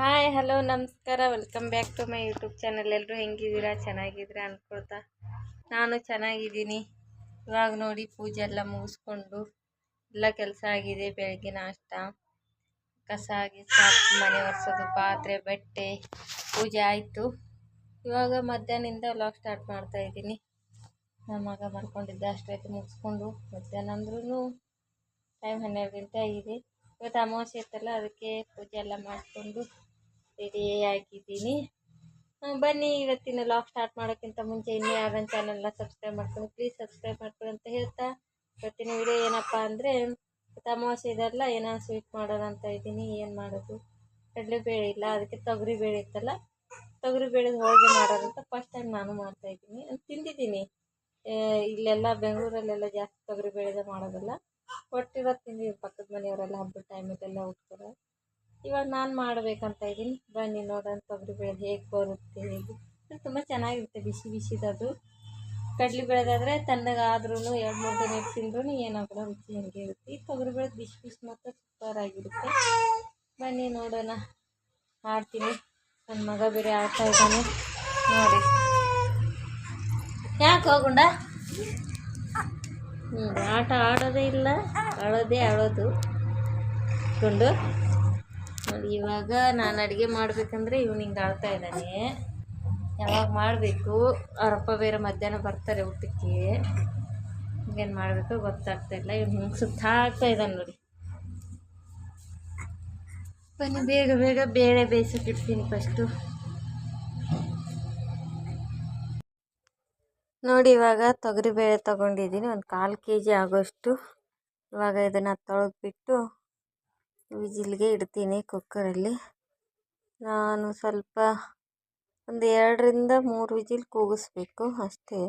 Hi hello ನಮಸ್ಕಾರ, welcome back to my YouTube channel. ಎಲ್ಲರೂ ಹೆಂಗಿದ್ದೀರಾ? ಚೆನ್ನಾಗಿದ್ದೀರಾ ಅಂದ್ಕೊಳ್ತಾ ನಾನು ಚೆನ್ನಾಗಿದ್ದೀನಿ. ಇವಾಗ ನೋಡಿ ಪೂಜೆ ಎಲ್ಲ ಮುಗಿಸ್ಕೊಂಡು ಎಲ್ಲ ಕೆಲಸ ಆಗಿದೆ. ಬೆಳಗ್ಗೆ ನಾಷ್ಟ, ಕಸ ಆಗಿ ಮನೆ ಒರೆಸೋದು, ಪಾತ್ರೆ, ಬಟ್ಟೆ, ಪೂಜೆ ಆಯಿತು. ಇವಾಗ ಮಧ್ಯಾಹ್ನದಿಂದ ವ್ಲಾಗ್ ಸ್ಟಾರ್ಟ್ ಮಾಡ್ತಾ ಇದ್ದೀನಿ. ನಮ್ಮ ಮಗ ಮಾಡ್ಕೊಂಡಿದ್ದೆ ಅಷ್ಟೊತ್ತು ಮುಗಿಸ್ಕೊಂಡು ಮಧ್ಯಾಹ್ನ ಅಂದ್ರೂ ಟೈಮ್ 12 ಗಂಟೆ ಆಗಿದೆ. ಇವತ್ತು ಅಮಾವಾಸ್ಯೆ ಇತ್ತಲ್ಲ, ಅದಕ್ಕೆ ಪೂಜೆ ಎಲ್ಲ ಮಾಡಿಕೊಂಡು ರೆಡಿ ಆಗಿದ್ದೀನಿ. ಬನ್ನಿ ಇವತ್ತಿನ ವ್ಲಾಗ್ ಸ್ಟಾರ್ಟ್ ಮಾಡೋಕ್ಕಿಂತ ಮುಂಚೆ ಇನ್ನೂ ಯಾರು ಚಾನಲ್ನ ಸಬ್ಸ್ಕ್ರೈಬ್ ಮಾಡ್ಕೊಂಡು ಪ್ಲೀಸ್ ಸಬ್ಸ್ಕ್ರೈಬ್ ಮಾಡ್ಕೊಳ್ಳಿ ಅಂತ ಹೇಳ್ತಾ, ಇವತ್ತಿನ ವಿಡಿಯೋ ಏನಪ್ಪ ಅಂದರೆ ಅಮಾವಾಸ್ಯೆ ಇದೆಲ್ಲ ಏನೋ ಸ್ವೀಟ್ ಮಾಡೋಣ ಅಂತ ಇದ್ದೀನಿ. ಏನು ಮಾಡೋದು, ಕಡಲೆಬೇಳೆ ಇಲ್ಲ, ಅದಕ್ಕೆ ತೊಗರಿಬೇಳೆ ಇತ್ತಲ್ಲ, ತೊಗರಿಬೇಳೆ ಹೋಳಿಗೆ ಮಾಡೋದಂತ ಫಸ್ಟ್ ಟೈಮ್ ನಾನು ಮಾಡ್ತಾಯಿದ್ದೀನಿ. ತಿಂದಿದ್ದೀನಿ, ಇಲ್ಲೆಲ್ಲ ಬೆಂಗಳೂರಲ್ಲೆಲ್ಲ ಜಾಸ್ತಿ ತೊಗರಿಬೇಳೆದ ಮಾಡೋದಲ್ಲ. ಒಟ್ಟಿರೋದು ತಿಂದಿದ್ದೀನಿ, ಪಕ್ಕದ ಮನೆಯವರೆಲ್ಲ ಹಬ್ಬದ ಟೈಮಲ್ಲೆಲ್ಲ ಹೋಗ್ತಾರೆ. ಇವಾಗ ನಾನು ಮಾಡಬೇಕಂತ ಇದ್ದೀನಿ. ಬನ್ನಿ ನೋಡೋಣ ತೊಗರಿಬೇಳೆ ಹೇಗೆ ಬರುತ್ತೆ. ಹೇಗೆ ತುಂಬ ಚೆನ್ನಾಗಿರುತ್ತೆ, ಬಿಸಿ ಬಿಸಿದದು. ಕಡಲೆಬೇಳೆದಾದರೆ ತಣ್ಣಗಾದ್ರೂ 2-3 ದಿನ ತಿಂದ್ರೂ ಏನಾಗಲ್ಲ, ರುಚಿ ಹಂಗೆ ಇರುತ್ತೆ. ಈ ತೊಗರಿಬೇಳೆ ಬಿಸಿ ಬಿಸಿ ಮತ್ತು ಸೂಪರ್ ಆಗಿರುತ್ತೆ. ಬನ್ನಿ ನೋಡೋಣ. ಆಡ್ತೀನಿ, ನನ್ನ ಮಗ ಬೇರೆ ಆಡ್ತಾ ಇದ್ದಾನೆ ನೋಡಿ. ಯಾಕೆ ಹೋಗುಂಡ ಆಟ ಆಡೋದೇ ಇಲ್ಲ, ಆಡೋದು ಕೊಂಡು ನೋಡಿ. ಇವಾಗ ನಾನು ಅಡುಗೆ ಮಾಡಬೇಕಂದ್ರೆ ಇವನು ಹಿಂಗೆ ಆಡ್ತಾ ಇದ್ದಾನೆ. ಯಾವಾಗ ಮಾಡಬೇಕು, ಅವರಪ್ಪ ಬೇರೆ ಮಧ್ಯಾಹ್ನ ಬರ್ತಾರೆ ಊಟಕ್ಕೆ. ಏನು ಮಾಡಬೇಕು ಗೊತ್ತಾಗ್ತಾಯಿಲ್ಲ. ಇವ್ನು ಹಿಂಗೆ ಸುತ್ತಾಗ್ತಾ ಇದ್ದಾನೆ ನೋಡಿ. ಬನ್ನಿ ಬೇಗ ಬೇಗ ಬೇಳೆ ಬೇಯಿಸೋಕ್ಕಿಡ್ತೀನಿ ಫಸ್ಟು. ನೋಡಿ ಇವಾಗ ತೊಗರಿಬೇಳೆ ತೊಗೊಂಡಿದ್ದೀನಿ, ಒಂದು 1/4 kg ಆಗೋಷ್ಟು. ಇವಾಗ ಇದನ್ನು ತೊಳೆದ್ಬಿಟ್ಟು ವಿಜಿಲ್ಗೆ ಇಡ್ತೀನಿ ಕುಕ್ಕರಲ್ಲಿ. ನಾನು ಸ್ವಲ್ಪ ಒಂದು 2-3 ವಿಜಿಲ್ ಕೂಗಿಸ್ಬೇಕು ಅಷ್ಟೇ.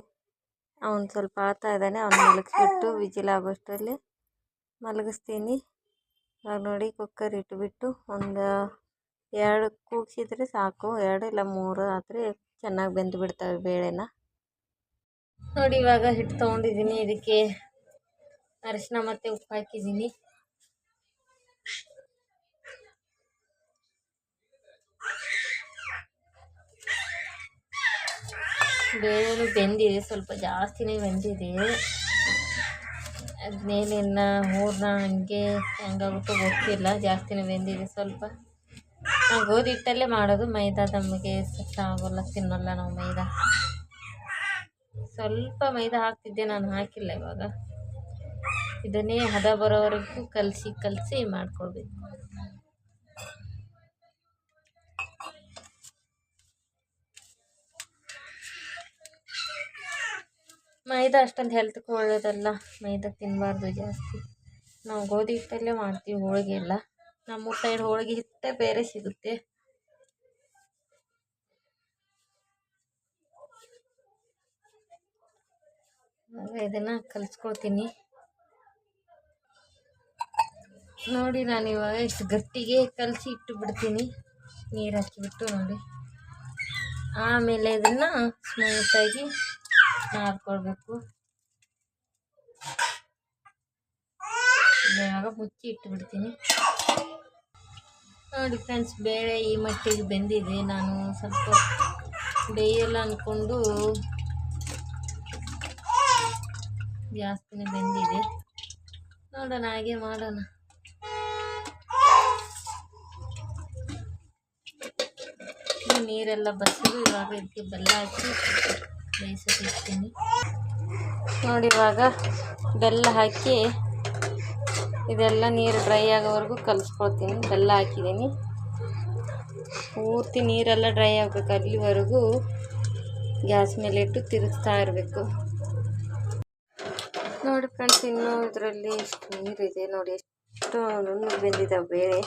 ಅವನು ಸ್ವಲ್ಪ ಆಡ್ತಾ ಇದ್ದಾನೆ, ಅವನು ಮಲಗಿಸ್ಬಿಟ್ಟು ವಿಜಿಲ್ ಆಗೋಷ್ಟರಲ್ಲಿ ಮಲಗಿಸ್ತೀನಿ. ಇವಾಗ ನೋಡಿ ಕುಕ್ಕರ್ ಇಟ್ಬಿಟ್ಟು ಒಂದು 2 ಕೂಗಿಸಿದ್ರೆ ಸಾಕು, 2 ಇಲ್ಲ 3 ಆದರೆ ಚೆನ್ನಾಗಿ ಬೆಂದು ಬಿಡ್ತವೆ ಬೇಳೆನ. ನೋಡಿ ಇವಾಗ ಹಿಟ್ಟು ತೊಗೊಂಡಿದ್ದೀನಿ, ಇದಕ್ಕೆ ಅರಿಶಿನ ಮತ್ತು ಉಪ್ಪು ಹಾಕಿದ್ದೀನಿ. ಬೇಳೆನೂ ಬೆಂದಿದೆ, ಸ್ವಲ್ಪ ಜಾಸ್ತಿನೇ ಬೆಂದಿದೆ. ಅದ್ಮೇಲಿನ ಹೂರಣ ಹಂಗೆ ಹೆಂಗಾಗುತ್ತೋ ಗೊತ್ತಿಲ್ಲ, ಜಾಸ್ತಿನೇ ಬೆಂದಿದೆ ಸ್ವಲ್ಪ. ನಾವು ಗೋಧಿ ಹಿಟ್ಟಲ್ಲೇ ಮಾಡೋದು, ಮೈದಾ ನಮಗೆ ಸೆಟ್ ಆಗೋಲ್ಲ, ತಿನ್ನೋಲ್ಲ ನಾವು ಮೈದಾ. ಸ್ವಲ್ಪ ಮೈದಾ ಹಾಕ್ತಿದ್ದೆ, ನಾನು ಹಾಕಿಲ್ಲ. ಇವಾಗ ಇದನ್ನೇ ಹದ ಬರೋವರೆಗೂ ಕಲಸಿ ಮಾಡ್ಕೊಳ್ಬೇಕು. ಮೈದಾ ಅಷ್ಟೊಂದು ಹೆಲ್ತ್ಗೆ ಒಳ್ಳೆಯದಲ್ಲ, ಮೈದಾ ತಿನ್ನಬಾರ್ದು ಜಾಸ್ತಿ. ನಾವು ಗೋಧಿ ಹಿಟ್ಟಲ್ಲೇ ಮಾಡ್ತೀವಿ ಹೋಳಿಗೆ ಎಲ್ಲ. ನಮ್ಮೂರ ಸೈಡ್ ಹೋಳಿಗೆ ಹಿಟ್ಟೇ ಬೇರೆ ಸಿಗುತ್ತೆ. ಇದನ್ನು ಕಲಿಸ್ಕೊಳ್ತೀನಿ ನೋಡಿ. ನಾನು ಇವಾಗ ಇಷ್ಟು ಗಟ್ಟಿಗೆ ಕಲಸಿ ಇಟ್ಟು ಬಿಡ್ತೀನಿ, ನೀರು ಹಚ್ಚಿಬಿಟ್ಟು ನೋಡಿ. ಆಮೇಲೆ ಇದನ್ನು ಸ್ಮೂತಾಗಿ ಮಾಡ್ಕೊಳ್ಬೇಕು. ಇವಾಗ ಮುಚ್ಚಿ ಇಟ್ಟು ಬಿಡ್ತೀನಿ ನೋಡಿ. ಫ್ರೆಂಡ್ಸ್, ಬೇಳೆ ಈ ಮಟ್ಟಿಗೆ ಬೆಂದಿದೆ. ನಾನು ಸ್ವಲ್ಪ ಬೇಯಲ್ಲ ಅಂದ್ಕೊಂಡು ಜಾಸ್ತಿನೇ ಬೆಂದಿದೆ. ನೋಡೋಣ, ಹಾಗೆ ಮಾಡೋಣ. ನೀರೆಲ್ಲ ಬಸಿದು ಇವಾಗ ಇದಕ್ಕೆ ಬೆಲ್ಲ ಹಾಕಿ ಬೇಯಿಸೋಕ್ಕಿಡ್ತೀನಿ ನೋಡಿ. ಇವಾಗ ಬೆಲ್ಲ ಹಾಕಿ ಇದೆಲ್ಲ ನೀರು ಡ್ರೈ ಆಗೋವರೆಗೂ ಕಲಿಸ್ಕೊಳ್ತೀನಿ. ಬೆಲ್ಲ ಹಾಕಿದ್ದೀನಿ, ಪೂರ್ತಿ ನೀರೆಲ್ಲ ಡ್ರೈ ಆಗಬೇಕು, ಅಲ್ಲಿವರೆಗೂ ಗ್ಯಾಸ್ ಮೇಲೆ ಇಟ್ಟು ತಿರುಗಿಸ್ತಾ ಇರಬೇಕು ನೋಡಿ. ಫ್ರೆಂಡ್ಸ್, ಇನ್ನೂ ಇದರಲ್ಲಿ ಇಷ್ಟು ನೀರಿದೆ ನೋಡಿ, ಎಷ್ಟು ನುಣ್ಣಗೆ ಬೆಂದಿದ್ದಾವೆ ಬೇಳೆ.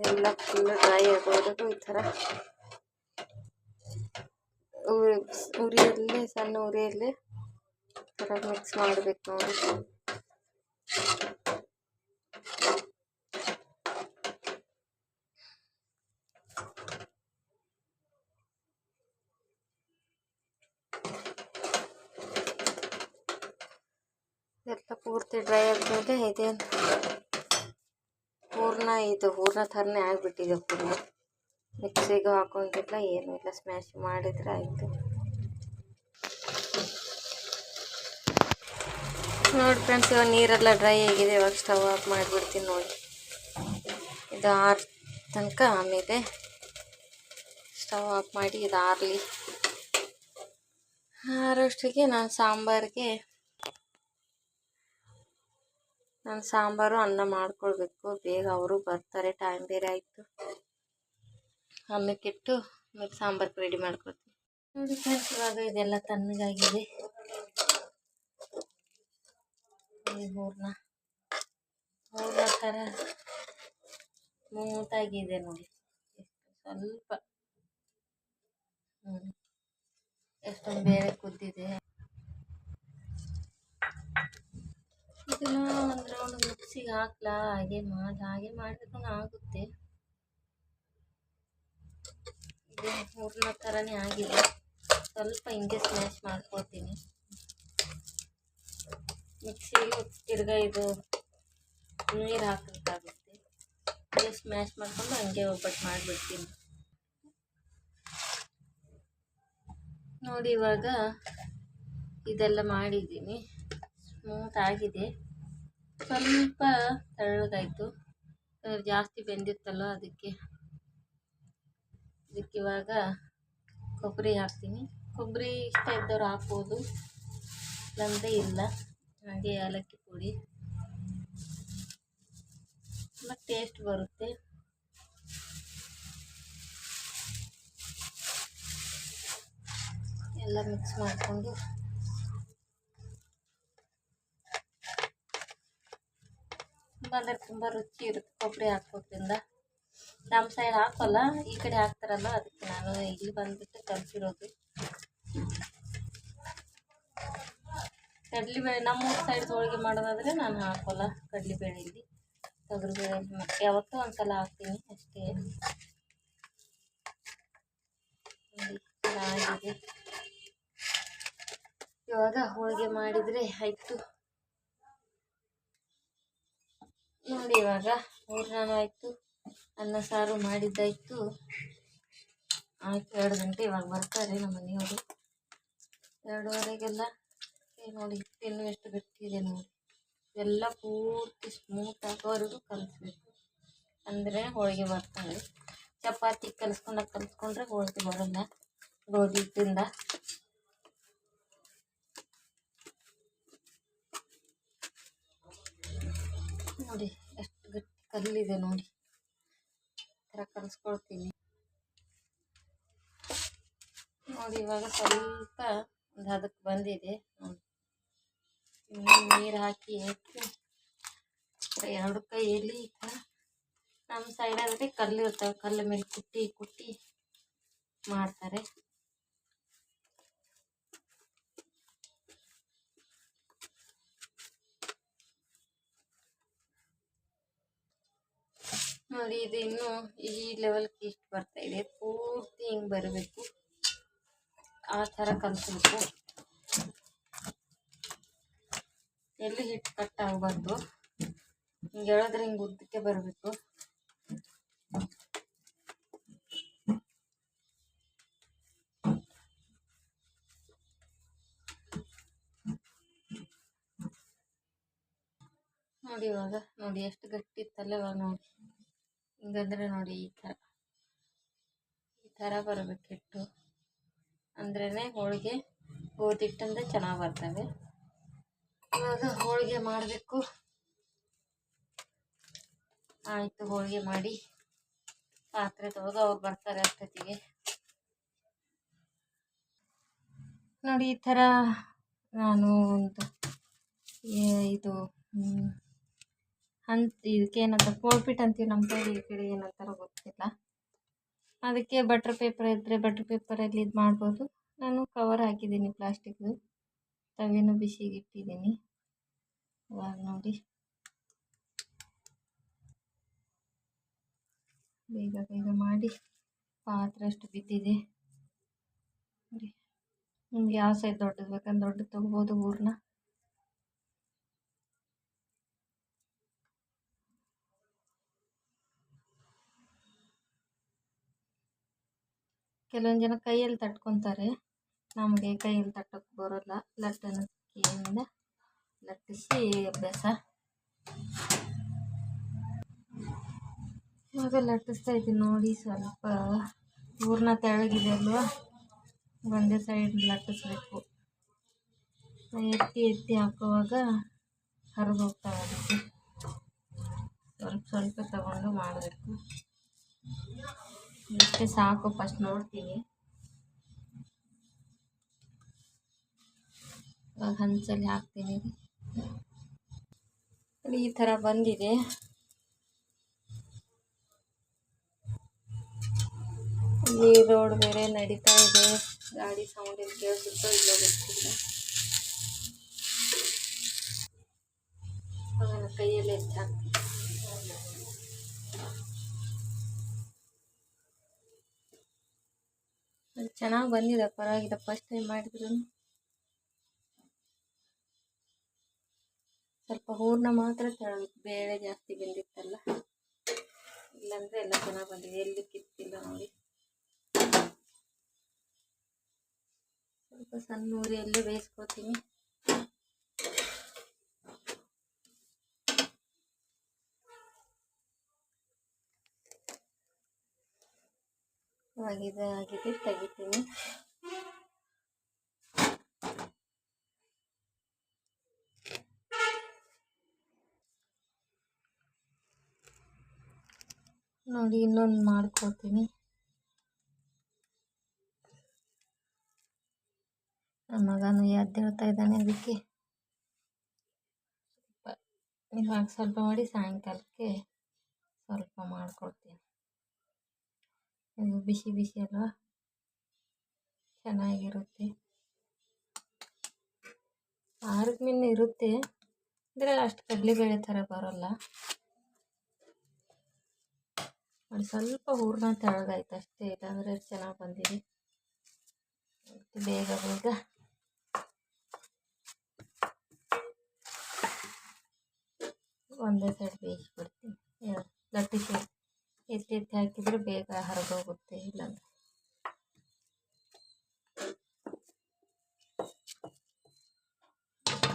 ಎಲ್ಲ ಫುಲ್ ಡ್ರೈ ಆಗೋವರೆಗೂ ಈ ಥರ ಉರಿಯಲ್ಲೇ, ಸಣ್ಣ ಉರಿಯಲ್ಲೇ ಥರ ಮಿಕ್ಸ್ ಮಾಡಬೇಕು ನೋಡಿ. ಎಲ್ಲ ಪೂರ್ತಿ ಡ್ರೈ ಆದಮೇಲೆ ಇದೇನು ಹೂರಣ ಥರನೇ ಆಗಿಬಿಟ್ಟಿದೆ ಫುಲ್ಲು. ಮಿಕ್ಸಿಗೂ ಹಾಕೋಂಗಿಲ್ಲ, ಏನೂ ಇಲ್ಲ, ಸ್ಮ್ಯಾಶ್ ಮಾಡಿದರೆ ಆಯಿತು. ನೋಡಿ ಫ್ರೆಂಡ್ಸ್, ಇವಾಗ ನೀರೆಲ್ಲ ಡ್ರೈ ಆಗಿದೆ. ಇವಾಗ ಸ್ಟವ್ ಆಫ್ ಮಾಡಿಬಿಡ್ತೀನಿ ನೋಡಿ. ಇದು ಆರ್ ತನಕ ಆಮೇಲೆ ಸ್ಟವ್ ಆಫ್ ಮಾಡಿ ಇದು ಆರಲಿ. ಆರೋಷ್ಟಿಗೆ ನಾನು ಸಾಂಬಾರು ಅನ್ನ ಮಾಡ್ಕೊಳ್ಬೇಕು. ಬೇಗ ಅವರು ಬರ್ತಾರೆ, ಟೈಮ್ ಬೇರೆ ಆಯಿತು. ಅನ್ನಕ್ಕಿಟ್ಟು ಆಮೇಲೆ ಸಾಂಬಾರು ರೆಡಿ ಮಾಡ್ಕೊಳ್ತೀನಿ ನೋಡಿ ಫ್ರೆಂಡ್ಸ್. ಇವಾಗ ಇದೆಲ್ಲ ತಣ್ಣಗಾಗಿದೆ. ಈ ಹೂರ್ಣ ಥರ ಸ್ಮೂತಾಗಿದೆ ನೋಡಿ. ಸ್ವಲ್ಪ ಎಷ್ಟೊಂದು ಬೇರೆ ಕುದ್ದಿದೆ. ಇದನ್ನು ಒಂದು ರೌಂಡ್ ಮಿಕ್ಸಿಗೆ ಹಾಕ್ಲಾ, ಹಾಗೆ ಮಾಡಿದ್ರೂ ಆಗುತ್ತೆ. ಇದು ಹೂರ್ಣ ಥರನೇ ಆಗಿದೆ. ಸ್ವಲ್ಪ ಹಿಂಗೆ ಸ್ಮ್ಯಾಶ್ ಮಾಡ್ಕೊಳ್ತೀನಿ. ಮಿಕ್ಸಿಗೆ ತಿರ್ಗಾ ಇದು ನೀರು ಹಾಕಬೇಕಾಗುತ್ತೆ. ಹೀಗೆ ಸ್ಮ್ಯಾಶ್ ಮಾಡಿಕೊಂಡು ಹಂಗೆ ಒಬ್ಬಟ್ಟು ಮಾಡಿಬಿಡ್ತೀನಿ ನೋಡಿ. ಇವಾಗ ಇದೆಲ್ಲ ಮಾಡಿದ್ದೀನಿ, ಸ್ಮೂತ್ ಆಗಿದೆ. ಸ್ವಲ್ಪ ತೆಳ್ಳಗಾಯಿತು, ಜಾಸ್ತಿ ಬೆಂದಿತ್ತಲ್ಲ, ಅದಕ್ಕೆ ಇವಾಗ ಕೊಬ್ಬರಿ ಹಾಕ್ತೀನಿ. ಕೊಬ್ಬರಿ ಇಷ್ಟ ಇದ್ದವ್ರು ಹಾಕ್ಬೋದು, ಇಲ್ಲಾಂದರೆ ಇಲ್ಲ. ಹಾಗೆ ಏಲಕ್ಕಿ ಪುಡಿ, ತುಂಬ ಟೇಸ್ಟ್ ಬರುತ್ತೆ. ಎಲ್ಲ ಮಿಕ್ಸ್ ಮಾಡಿಕೊಂಡು ತುಂಬ ರುಚಿ ಇರುತ್ತೆ ಕೊಬ್ಬರಿ ಹಾಕೋದ್ರಿಂದ. ನಮ್ಮ ಸೈಡ್ ಹಾಕೋಲ್ಲ, ಈ ಕಡೆ ಹಾಕ್ತಾರಲ್ಲ, ಅದಕ್ಕೆ ನಾನು ಇಲ್ಲಿ ಬಂದುಬಿಟ್ಟು ಕಲಿಸಿರೋದು. ಕಡಲೆಬೇಳೆ ನಮ್ಮೂರು ಸೈಡ್ ಹೋಳಿಗೆ ಮಾಡೋದಾದರೆ ನಾನು ಹಾಕೋಲ್ಲ ಕಡಲೆಬೇಳೆ. ಇಲ್ಲಿ ತೊಗರಿಬೇಳೆ ಯಾವತ್ತೂ ಒಂದ್ಸಲ ಹಾಕ್ತೀನಿ ಅಷ್ಟೇ. ಚೆನ್ನಾಗಿದೆ. ಇವಾಗ ಹೋಳಿಗೆ ಮಾಡಿದರೆ ಆಯಿತು ನೋಡಿ. ಇವಾಗ ಹೂರ್ಣನೂ ಆಯಿತು, ಅನ್ನ ಸಾರು ಮಾಡಿದ್ದಾಯಿತು. ಆಯಿತು, 2 ಗಂಟೆ. ಇವಾಗ ಬರ್ತಾರೆ ನಮ್ಮ ಮನೆಯವರು. 2:30ಗೆಲ್ಲ ನೋಡಿ. ತಿನ್ನು ಎಷ್ಟು ಗಟ್ಟಿದೆ ನೋಡಿ. ಎಲ್ಲ ಪೂರ್ತಿ ಸ್ಮೂತ್ ಆಗೋವರೆಗೂ ಕಲಿಸ್ಬೇಕು, ಅಂದರೆ ಹೋಳಿಗೆ ಬರ್ತಾವೆ. ಚಪಾತಿ ಕಲಿಸ್ಕೊಂಡ್ರೆ ಹೋಳಿಗೆ ಬರೋಲ್ಲ ಗೋಧಿ ಹಿಟ್ಟಿಂದ. ನೋಡಿ ಎಷ್ಟು ಗಟ್ಟಿ ಕಲ್ಲಿದೆ ನೋಡಿ. ಈ ಥರ ಕಲಿಸ್ಕೊಳ್ತೀನಿ ನೋಡಿ. ಇವಾಗ ಸ್ವಲ್ಪ ಒಂದು ಹದಕ್ಕೆ ಬಂದಿದೆ ನೋಡಿ. ನೀರು ಹಾಕಿ ಇಟ್ಟು 2 ಕೈಯಲ್ಲಿ ನಮ್ಮ ಸೈಡಲ್ಲಿ ಕಲ್ಲು ಇರ್ತವೆ, ಕಲ್ಲು ಮೇಲೆ ಕುಟ್ಟಿ ಮಾಡ್ತಾರೆ. ನೋಡಿ, ಇದು ಇನ್ನೂ ಈ ಲೆವೆಲ್ಗೆ ಇಷ್ಟು ಬರ್ತಾ ಇದೆ. ಪೂರ್ತಿ ಹಿಂಗೆ ಬರಬೇಕು, ಆ ಥರ ಕಲಿಸ್ಬೇಕು. ಎಲ್ಲಿ ಹಿಟ್ಟು ಕಟ್ ಆಗಬಾರ್ದು, ಹಿಂಗೆ ಎಳೆದ್ರೆ ಹಿಂಗೆ ಉದ್ದಕ್ಕೆ ಬರಬೇಕು. ನೋಡಿ ಇವಾಗ ನೋಡಿ ಎಷ್ಟು ಗಟ್ಟಿ ಇತ್ತಲ್ಲ. ಇವಾಗ ನೋಡಿ ಹಿಂಗಂದ್ರೆ ನೋಡಿ ಈ ಥರ ಬರಬೇಕು ಹಿಟ್ಟು, ಅಂದ್ರೇ ಹೋಳಿಗೆ ಗೋಧಿ ಹಿಟ್ಟಂದ್ರೆ ಚೆನ್ನಾಗಿ ಬರ್ತವೆ. ಇವಾಗ ಹೋಳಿಗೆ ಮಾಡಬೇಕು. ಆಯಿತು, ಹೋಳಿಗೆ ಮಾಡಿ ಪಾತ್ರೆ ತೊಳೆದು ಅವ್ರು ಬರ್ತಾರೆ ಅಷ್ಟೊತ್ತಿಗೆ. ನೋಡಿ ಈ ಥರ ನಾನು ಒಂದು ಇದು ಇದಕ್ಕೆ ಏನಂತ ಪೋಳ್ಪಿಟ್ ಅಂತೀವಿ ನಮ್ಮ ಕಡೆ, ಈ ಕಡೆ ಏನಂತಾರೋ ಗೊತ್ತಿಲ್ಲ. ಅದಕ್ಕೆ ಬಟ್ರ್ ಪೇಪರ್ ಇದ್ದರೆ ಬಟ್ರ್ ಪೇಪರಲ್ಲಿ ಇದು ಮಾಡ್ಬೋದು. ನಾನು ಕವರ್ ಹಾಕಿದ್ದೀನಿ ಪ್ಲಾಸ್ಟಿಕ್ದು. ತವಿನೂ ಬಿಸಿಗೆ ಇಟ್ಟಿದ್ದೀನಿ. ಇವಾಗ ನೋಡಿ ಬೇಗ ಮಾಡಿ, ಪಾತ್ರೆ ಅಷ್ಟು ಬಿದ್ದಿದೆ ನೋಡಿ. ನಿಮ್ಗೆ ಯಾವ ಸೈಜ್ ದೊಡ್ಡದು ಬೇಕಂದ್ರೆ ದೊಡ್ಡದು ತೊಗೋಬೋದು ಹೂರ್ಣ. ಕೆಲವೊಂದು ಜನ ಕೈಯಲ್ಲಿ ತಟ್ಕೊತಾರೆ, ನಮಗೆ ಕೈಯಲ್ಲಿ ತಟ್ಟಕ್ಕೆ ಬರೋಲ್ಲ. ಲಟ್ಟಣಿಕೆಯಿಂದ ಲಟ್ಟಿಸಿ ಅಭ್ಯಾಸ. ಇವಾಗ ಲಟ್ಟಿಸ್ತಾ ಇದ್ದೀನಿ ನೋಡಿ. ಸ್ವಲ್ಪ ಹೂರ್ಣ ತೆಳ್ಳಗಿದೆ ಅಲ್ವಾ, ಒಂದೇ ಸೈಡ್ ಲಟ್ಟಿಸ್ಬೇಕು. ಎತ್ತಿ ಎತ್ತಿ ಹಾಕುವಾಗ ಹರಿದೋಗ್ತಾವೆ, ಅದಕ್ಕೆ ಸ್ವಲ್ಪ ಸ್ವಲ್ಪ ತಗೊಂಡು ಮಾಡಬೇಕು. ಇಷ್ಟೇ ಸಾಕು. ಫಸ್ಟ್ ನೋಡ್ತೀನಿ. ಇವಾಗ ಹಂಚಲ್ಲಿ ಹಾಕ್ತೀನಿ. ಈ ಥರ ಬಂದಿದೆ. ಈ ರೋಡ್ ಬೇರೆ ನಡೀತಾ ಇದೆ, ಗಾಡಿ ಸೌಂಡ್ ಏನು ಕೇಳಿಸುತ್ತೋ ಇಲ್ಲ ಗೊತ್ತಿಲ್ಲ. ಅದನ್ನು ಕೈಯಲ್ಲಿ ಎತ್ತಿ ಹಾಕ್ತೀನಿ. ಅದು ಚೆನ್ನಾಗಿ ಬಂದಿದೆ, ಪರವಾಗಿಲ್ಲ. ಫಸ್ಟ್ ಟೈಮ್ ಮಾಡಿದ್ರು ಸ್ವಲ್ಪ ಹೂರ್ಣ ಮಾತ್ರ ಬೇಳೆ ಜಾಸ್ತಿ ಬೆಂದಿತ್ತಲ್ಲ, ಇಲ್ಲಾಂದರೆ ಎಲ್ಲ ಚೆನ್ನಾಗಿ ಬಂದಿದೆ. ಎಲ್ಲಿ ಕಿತ್ತಿಲ್ಲ ನೋಡಿ. ಸ್ವಲ್ಪ ಸಣ್ಣ ಉರಿಯಲ್ಲೇ ಬೇಯಿಸ್ಕೊತೀನಿ. ಆಗಿದೆ, ತೆಗಿತೀನಿ. ನೋಡಿ, ಇನ್ನೊಂದು ಮಾಡ್ಕೊತೀನಿ. ನನ್ನ ಮಗನು ಎದ್ದೇಳ್ತಾ ಇದ್ದಾನೆ, ಅದಕ್ಕೆ ಇವಾಗ ಸ್ವಲ್ಪ ಮಾಡಿ ಸಾಯಂಕಾಲಕ್ಕೆ ಸ್ವಲ್ಪ ಮಾಡ್ಕೊಡ್ತೀನಿ. ಇದು ಬಿಸಿ ಬಿಸಿ ಅಲ್ವಾ, ಚೆನ್ನಾಗಿರುತ್ತೆ. ಆರಿದ ಮೇಲೆ ಇರುತ್ತೆ ಅಂದರೆ ಅಷ್ಟು ಕಡಲೆಬೇಳೆ ಥರ ಬರೋಲ್ಲ. ನೋಡಿ, ಸ್ವಲ್ಪ ಹೂರ್ಣ ತೆಳ್ಳಗಾಯ್ತು ಅಷ್ಟೇ, ಇಲ್ಲಾಂದರೆ ಚೆನ್ನಾಗಿ ಬಂದಿದೆ. ಬೇಗ ಬೇಗ ಒಂದೇ ಸೈಡ್ ಬೇಯಿಸ್ಬಿಡ್ತೀನಿ. ಲಟ್ಟಿಸಿ ಎತ್ತಿ ಎತ್ತಿ ಹಾಕಿದರೆ ಬೇಗ ಹರಿದೋಗುತ್ತೆ, ಇಲ್ಲಾಂದರೆ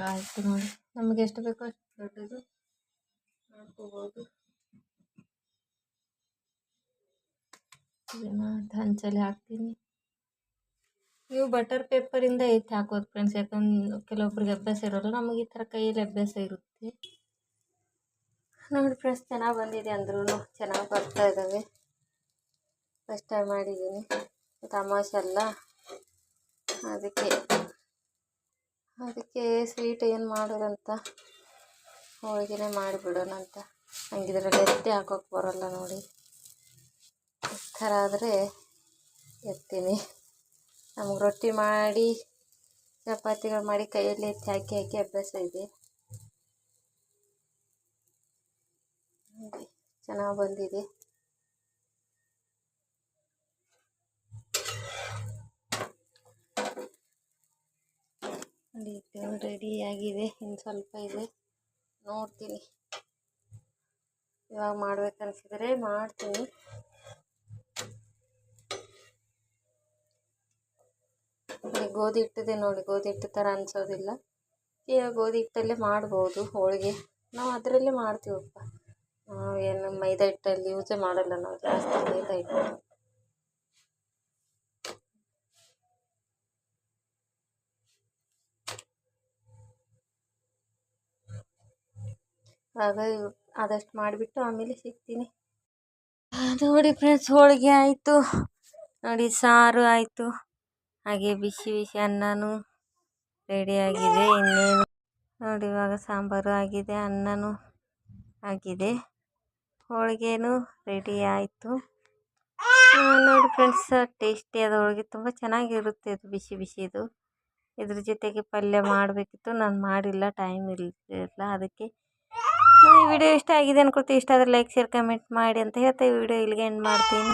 ಆಯಿತು. ನೋಡಿ, ನಮಗೆ ಎಷ್ಟು ಬೇಕೋ ಅಷ್ಟು ದೊಡ್ಡದು ಮಾಡ್ಕೋಬೋದು. ಇದನ್ನು ಹಂಚಲ್ಲಿ ಹಾಕ್ತೀನಿ. ನೀವು ಬಟರ್ ಪೇಪರಿಂದ ಎತ್ತಿ ಹಾಕೋದು ಫ್ರೆಂಡ್ಸ್, ಯಾಕಂದ್ರೆ ಕೆಲವೊಬ್ರಿಗೆ ಅಭ್ಯಾಸ ಇರೋಲ್ಲ. ನಮಗೆ ಈ ಥರ ಕೈಯಲ್ಲಿ ಅಭ್ಯಾಸ ಇರುತ್ತೆ. ನೋಡಿ ಫ್ರೆಂಡ್ಸ್, ಚೆನ್ನಾಗಿ ಬಂದಿದೆ ಅಂದ್ರೂ ಚೆನ್ನಾಗಿ ಬರ್ತಾ ಇದ್ದಾವೆ. ಫಸ್ಟ್ ಟೈಮ್ ಮಾಡಿದ್ದೀನಿ, ತಮಾಷೆ ಅಲ್ಲ, ಅದಕ್ಕೆ ಸ್ವೀಟ್ ಏನು ಮಾಡೋದಂತ ಹೋಳಿಗೆನೇ ಮಾಡಿಬಿಡೋಣ ಅಂತ. ಹಂಗಿದ್ರಲ್ಲಿ ಎತ್ತಿ ಹಾಕೋಕೆ ಬರೋಲ್ಲ ನೋಡಿ. ಈ ಥರ ಆದರೆ ಎತ್ತೀನಿ. ನಮಗೆ ರೊಟ್ಟಿ ಮಾಡಿ ಚಪಾತಿಗಳು ಮಾಡಿ ಕೈಯಲ್ಲಿ ಎತ್ತಿ ಹಾಕಿ ಹಾಕಿ ಅಭ್ಯಾಸ ಇದೆ. ಚೆನ್ನಾಗಿ ಬಂದಿದೆ. ನೋಡಿ, ರೆಡಿಯಾಗಿದೆ. ಇನ್ನು ಸ್ವಲ್ಪ ಇದೆ, ನೋಡ್ತೀನಿ. ಇವಾಗ ಮಾಡ್ಬೇಕನ್ಸಿದ್ರೆ ಮಾಡ್ತೀನಿ. ಗೋಧಿ ಹಿಟ್ಟಿದೆ ನೋಡಿ, ಗೋಧಿ ಹಿಟ್ಟು ಥರ ಅನಿಸೋದಿಲ್ಲ. ಈಗ ಗೋಧಿ ಹಿಟ್ಟಲ್ಲೇ ಮಾಡ್ಬೋದು ಹೋಳಿಗೆ. ನಾವು ಅದರಲ್ಲೇ ಮಾಡ್ತೀವಪ್ಪ. ಏನು ಮೈದಾ ಹಿಟ್ಟಲ್ಲಿ ಯೂಸೇ ಮಾಡಲ್ಲ ನಾವು ಜಾಸ್ತಿ, ಮೈದಾ ಹಿಟ್ಟು. ಆಗ ಆದಷ್ಟು ಮಾಡಿಬಿಟ್ಟು ಆಮೇಲೆ ಸಿಗ್ತೀನಿ. ನೋಡಿ ಫ್ರೆಂಡ್ಸ್, ಹೋಳಿಗೆ ಆಯಿತು ನೋಡಿ, ಸಾರು ಆಯಿತು, ಹಾಗೆ ಬಿಸಿ ಬಿಸಿ ಅನ್ನನೂ ರೆಡಿಯಾಗಿದೆ. ಇನ್ನೇನು ನೋಡಿ, ಇವಾಗ ಸಾಂಬಾರು ಆಗಿದೆ, ಅನ್ನನೂ ಆಗಿದೆ, ಹೋಳಿಗೆನೂ ರೆಡಿ ಆಯಿತು. ನೋಡಿ ಫ್ರೆಂಡ್ಸ್, ಟೇಸ್ಟಿಯಾದ ಹೋಳಿಗೆ, ತುಂಬ ಚೆನ್ನಾಗಿರುತ್ತೆ ಇದು, ಬಿಸಿ ಬಿಸಿದು. ಇದ್ರ ಜೊತೆಗೆ ಪಲ್ಯ ಮಾಡಬೇಕಿತ್ತು, ನಾನು ಮಾಡಿಲ್ಲ, ಟೈಮ್ ಇರಲಿಲ್ಲ. ಅದಕ್ಕೆ ಈ ವಿಡಿಯೋ ಇಷ್ಟ ಆಗಿದೆ ಅನ್ಕೊಳ್ತೀವಿ. ಇಷ್ಟ ಆದರೆ ಲೈಕ್, ಶೇರ್, ಕಮೆಂಟ್ ಮಾಡಿ ಅಂತ ಹೇಳ್ತಾ ಈ ವಿಡಿಯೋ ಇಲ್ಲಿಗೆ ಎಂಡ್ ಮಾಡ್ತೀನಿ.